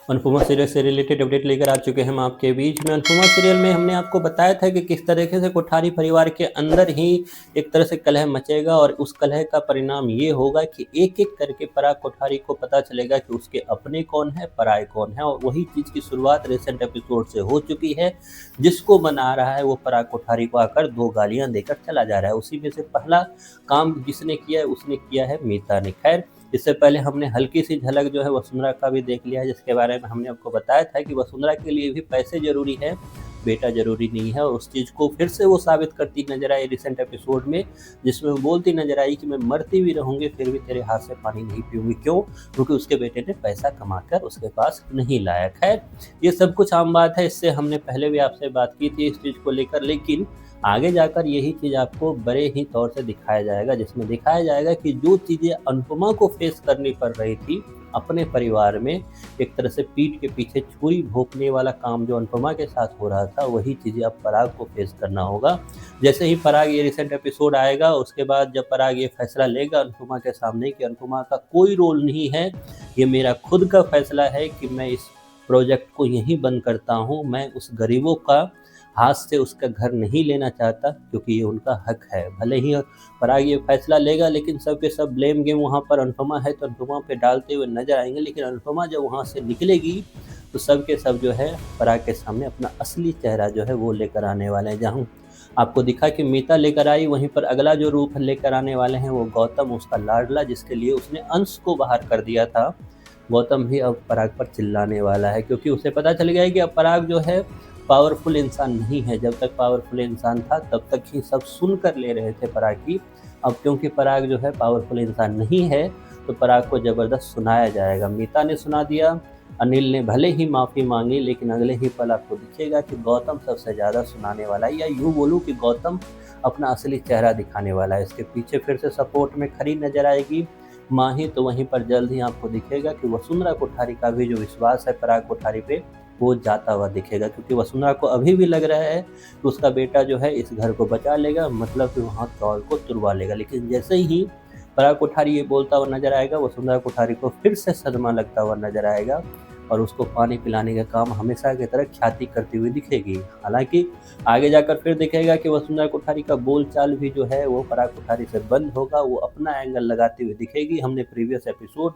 Anupama serial से related update लेकर आ चुके हैं हम आपके बीच में। अनुपमा सीरियल में हमने आपको बताया था कि किस तरीके से कोठारी परिवार के अंदर ही एक तरह से कलह मचेगा और उस कलह का परिणाम ये होगा कि एक-एक करके पराग कोठारी को पता चलेगा कि उसके अपने कौन है, पराये कौन है। और वही चीज़ की शुरुआत रिसेंट एपिसोड से हो चुकी है। जिसको मना रहा है वो पराग कोठारी को आकर 2 गालियाँ देकर चला जा रहा है। उसी में से पहला काम जिसने किया है उसने किया है मीता ने। खैर, इससे पहले हमने हल्की सी झलक जो है वसुंधरा का भी देख लिया है, जिसके बारे में हमने आपको बताया था कि वसुंधरा के लिए भी पैसे ज़रूरी है, बेटा ज़रूरी नहीं है। और उस चीज़ को फिर से वो साबित करती नज़र आई रिसेंट एपिसोड में, जिसमें वो बोलती नज़र आई कि मैं मरती भी रहूँगी फिर भी तेरे हाथ से पानी नहीं पीऊँगी। क्यों? क्योंकि उसके बेटे ने पैसा कमाकर उसके पास नहीं लाया। खैर, ये सब कुछ आम बात है, इससे हमने पहले भी आपसे बात की थी इस चीज़ को लेकर, लेकिन आगे जाकर यही चीज़ आपको बड़े ही तौर से दिखाया जाएगा, जिसमें दिखाया जाएगा कि जो चीज़ें अनुपमा को फेस करनी पड़ रही थी अपने परिवार में, एक तरह से पीठ के पीछे छुरी भोंकने वाला काम जो अनुपमा के साथ हो रहा था, वही चीज़ें अब पराग को फेस करना होगा। जैसे ही पराग ये रिसेंट एपिसोड आएगा, उसके बाद जब पराग ये फैसला लेगा अनुपमा के सामने कि अनुपमा का कोई रोल नहीं है, ये मेरा खुद का फैसला है कि मैं इस प्रोजेक्ट को यहीं बंद करता हूँ, मैं उस गरीबों का हाथ से उसका घर नहीं लेना चाहता, क्योंकि ये उनका हक है। भले ही पराग ये फैसला लेगा, लेकिन सब के सब ब्लेम गेम वहाँ पर अनुपमा है तो अनुपमा पे डालते हुए नजर आएंगे। लेकिन अनुपमा जब वहाँ से निकलेगी तो सब के सब जो है पराग के सामने अपना असली चेहरा जो है वो लेकर आने वाले हैं। जहाँ आपको दिखा कि मीता लेकर आई, वहीं पर अगला जो रूप लेकर आने वाले हैं वो गौतम, उसका लाडला, जिसके लिए उसने अंश को बाहर कर दिया था। गौतम भी अब पराग पर चिल्लाने वाला है, क्योंकि उसे पता चल गया है कि अब पराग जो है पावरफुल इंसान नहीं है। जब तक पावरफुल इंसान था तब तक ही सब सुन कर ले रहे थे पराग की। अब क्योंकि पराग जो है पावरफुल इंसान नहीं है तो पराग को ज़बरदस्त सुनाया जाएगा। मीता ने सुना दिया, अनिल ने भले ही माफ़ी मांगी, लेकिन अगले ही पल आपको दिखेगा कि गौतम सबसे ज़्यादा सुनाने वाला है, या यूँ बोलूँ कि गौतम अपना असली चेहरा दिखाने वाला है। इसके पीछे फिर से सपोर्ट में खड़ी नजर आएगी माही। तो वहीं पर जल्द ही आपको दिखेगा कि वसुंधरा कोठारी का भी जो विश्वास है पराग कोठारी पे, वो जाता हुआ दिखेगा, क्योंकि वसुंधरा को अभी भी लग रहा है कि उसका बेटा जो है इस घर को बचा लेगा, मतलब कि वहाँ चौल को तुड़वा लेगा। लेकिन जैसे ही पराग कोठारी ये बोलता हुआ नजर आएगा, वसुंधरा कोठारी को फिर से सदमा लगता हुआ नजर आएगा और उसको पानी पिलाने का काम हमेशा की तरह ख्याति करती हुई दिखेगी। हालांकि आगे जाकर फिर दिखेगा कि वसुंधरा कोठारी का बोलचाल भी जो है वो पराग कोठारी से बंद होगा, वो अपना एंगल लगाती हुई दिखेगी। हमने प्रीवियस एपिसोड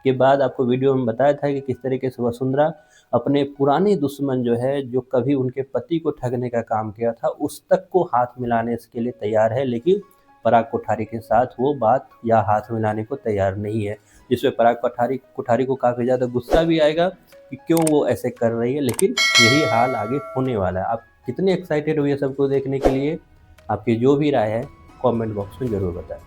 के बाद आपको वीडियो में बताया था कि किस तरीके से वसुंधरा अपने पुराने दुश्मन जो है, जो कभी उनके पति को ठगने का काम किया था, उस तक को हाथ मिलाने के लिए तैयार है, लेकिन पराग कोठारी के साथ वो बात या हाथ मिलाने को तैयार नहीं है। जिसमें पराग कोठारी को काफ़ी ज़्यादा गुस्सा भी आएगा कि क्यों वो ऐसे कर रही है, लेकिन यही हाल आगे होने वाला है। आप कितने एक्साइटेड हो ये सबको देखने के लिए? आपकी जो भी राय है कमेंट बॉक्स में ज़रूर बताएं।